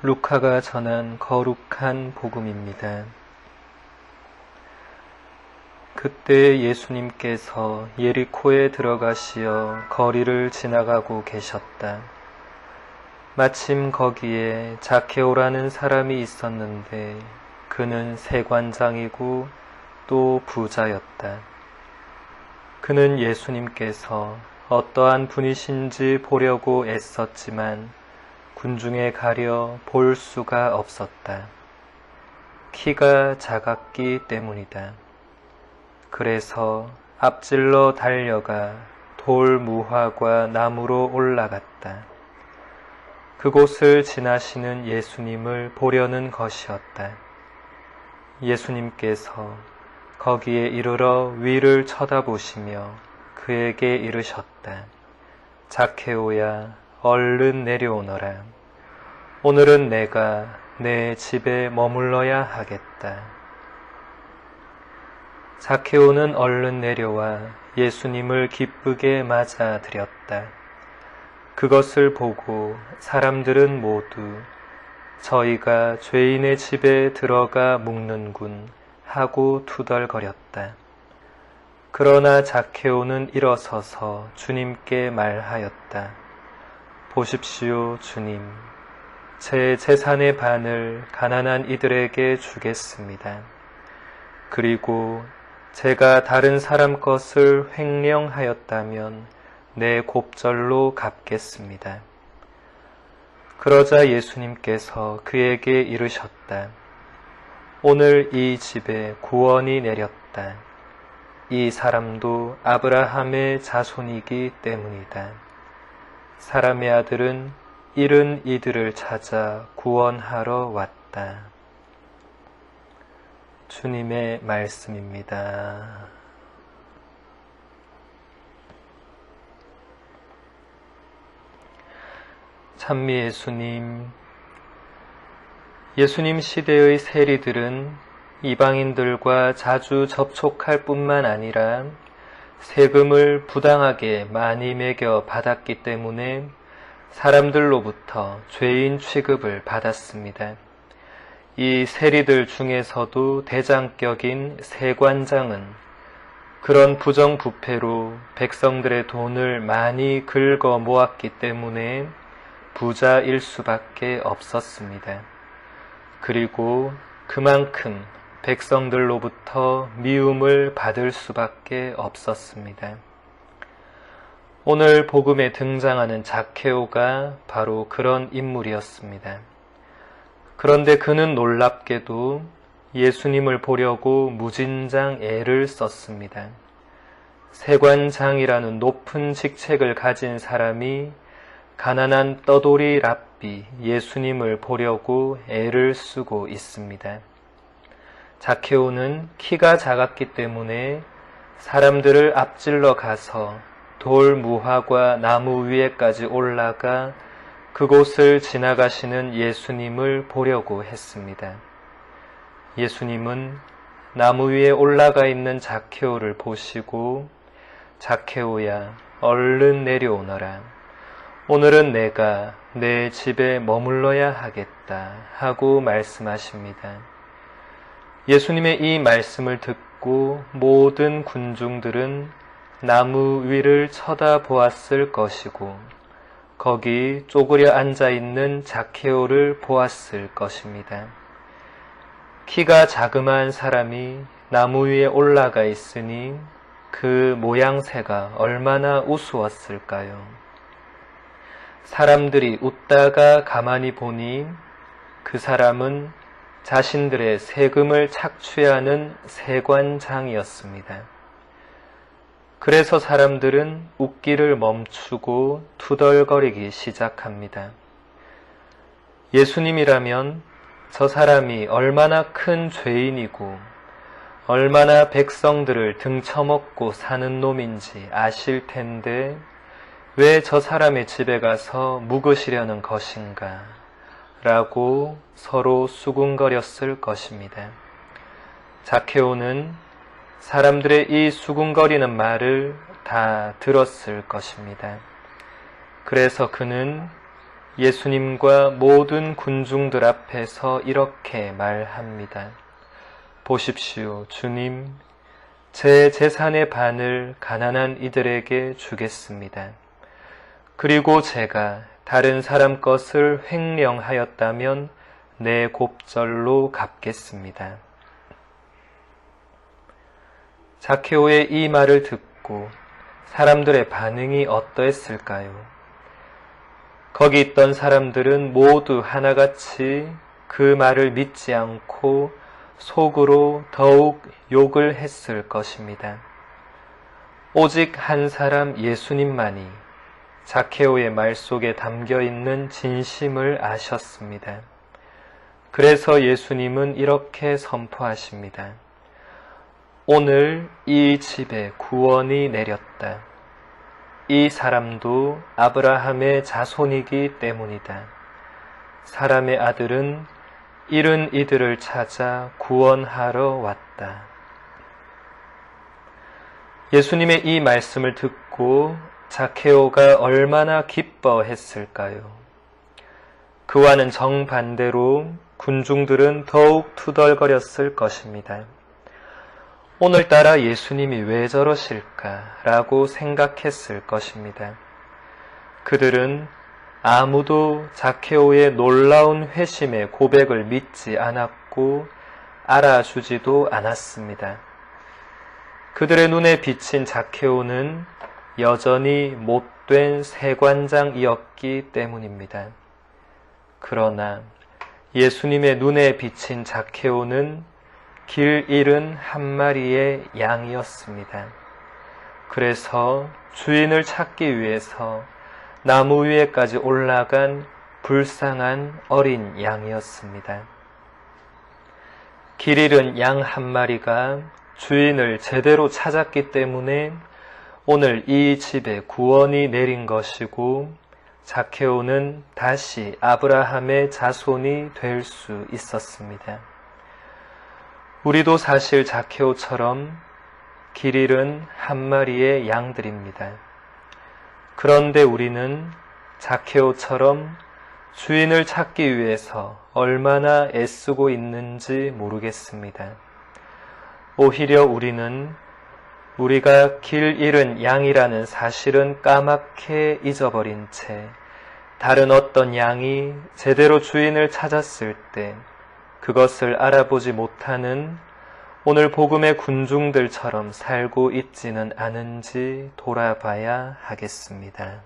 루카가 전한 거룩한 복음입니다. 그때 예수님께서 예리코에 들어가시어 거리를 지나가고 계셨다. 마침 거기에 자케오라는 사람이 있었는데 그는 세관장이고 또 부자였다. 그는 예수님께서 어떠한 분이신지 보려고 애썼지만 군중에 가려 볼 수가 없었다. 키가 작았기 때문이다. 그래서 앞질러 달려가 돌 무화과 나무로 올라갔다. 그곳을 지나시는 예수님을 보려는 것이었다. 예수님께서 거기에 이르러 위를 쳐다보시며 그에게 이르셨다. 자케오야, 얼른 내려오너라. 오늘은 내가 내 집에 머물러야 하겠다. 자케오는 얼른 내려와 예수님을 기쁘게 맞아들였다. 그것을 보고 사람들은 모두 저희가 죄인의 집에 들어가 묵는군 하고 투덜거렸다. 그러나 자케오는 일어서서 주님께 말하였다. 보십시오, 주님. 제 재산의 반을 가난한 이들에게 주겠습니다. 그리고 제가 다른 사람 것을 횡령하였다면 내 곱절로 갚겠습니다. 그러자 예수님께서 그에게 이르셨다. 오늘 이 집에 구원이 내렸다. 이 사람도 아브라함의 자손이기 때문이다. 사람의 아들은 잃은 이들을 찾아 구원하러 왔다. 주님의 말씀입니다. 찬미 예수님, 예수님 시대의 세리들은 이방인들과 자주 접촉할 뿐만 아니라 세금을 부당하게 많이 매겨 받았기 때문에 사람들로부터 죄인 취급을 받았습니다. 이 세리들 중에서도 대장격인 세관장은 그런 부정부패로 백성들의 돈을 많이 긁어 모았기 때문에 부자일 수밖에 없었습니다. 그리고 그만큼 백성들로부터 미움을 받을 수밖에 없었습니다. 오늘 복음에 등장하는 자케오가 바로 그런 인물이었습니다. 그런데 그는 놀랍게도 예수님을 보려고 무진장 애를 썼습니다. 세관장이라는 높은 직책을 가진 사람이 가난한 떠돌이 랍비 예수님을 보려고 애를 쓰고 있습니다. 자케오는 키가 작았기 때문에 사람들을 앞질러 가서 돌 무화과 나무 위에까지 올라가 그곳을 지나가시는 예수님을 보려고 했습니다. 예수님은 나무 위에 올라가 있는 자케오를 보시고 자케오야, 얼른 내려오너라. 오늘은 내가 내 집에 머물러야 하겠다 하고 말씀하십니다. 예수님의 이 말씀을 듣고 모든 군중들은 나무 위를 쳐다보았을 것이고 거기 쪼그려 앉아있는 자케오를 보았을 것입니다. 키가 자그마한 사람이 나무 위에 올라가 있으니 그 모양새가 얼마나 우스웠을까요? 사람들이 웃다가 가만히 보니 그 사람은 자신들의 세금을 착취하는 세관장이었습니다. 그래서 사람들은 웃기를 멈추고 투덜거리기 시작합니다. 예수님이라면 저 사람이 얼마나 큰 죄인이고 얼마나 백성들을 등쳐먹고 사는 놈인지 아실 텐데 왜 저 사람의 집에 가서 묵으시려는 것인가? 라고 서로 수군거렸을 것입니다. 자케오는 사람들의 이 수군거리는 말을 다 들었을 것입니다. 그래서 그는 예수님과 모든 군중들 앞에서 이렇게 말합니다. 보십시오, 주님, 제 재산의 반을 가난한 이들에게 주겠습니다. 그리고 제가 다른 사람 것을 횡령하였다면 내 곱절로 갚겠습니다. 자케오의 이 말을 듣고 사람들의 반응이 어떠했을까요? 거기 있던 사람들은 모두 하나같이 그 말을 믿지 않고 속으로 더욱 욕을 했을 것입니다. 오직 한 사람 예수님만이 자케오의 말 속에 담겨 있는 진심을 아셨습니다. 그래서 예수님은 이렇게 선포하십니다. 오늘 이 집에 구원이 내렸다. 이 사람도 아브라함의 자손이기 때문이다. 사람의 아들은 잃은 이들을 찾아 구원하러 왔다. 예수님의 이 말씀을 듣고 자케오가 얼마나 기뻐했을까요? 그와는 정반대로 군중들은 더욱 투덜거렸을 것입니다. 오늘따라 예수님이 왜 저러실까라고 생각했을 것입니다. 그들은 아무도 자케오의 놀라운 회심의 고백을 믿지 않았고 알아주지도 않았습니다. 그들의 눈에 비친 자케오는 여전히 못된 세관장이었기 때문입니다. 그러나 예수님의 눈에 비친 자케오는 길 잃은 한 마리의 양이었습니다. 그래서 주인을 찾기 위해서 나무 위에까지 올라간 불쌍한 어린 양이었습니다. 길 잃은 양 한 마리가 주인을 제대로 찾았기 때문에 오늘 이 집에 구원이 내린 것이고 자케오는 다시 아브라함의 자손이 될 수 있었습니다. 우리도 사실 자케오처럼 길 잃은 한 마리의 양들입니다. 그런데 우리는 자케오처럼 주인을 찾기 위해서 얼마나 애쓰고 있는지 모르겠습니다. 오히려 우리는 우리가 길 잃은 양이라는 사실은 까맣게 잊어버린 채 다른 어떤 양이 제대로 주인을 찾았을 때 그것을 알아보지 못하는 오늘 복음의 군중들처럼 살고 있지는 않은지 돌아봐야 하겠습니다.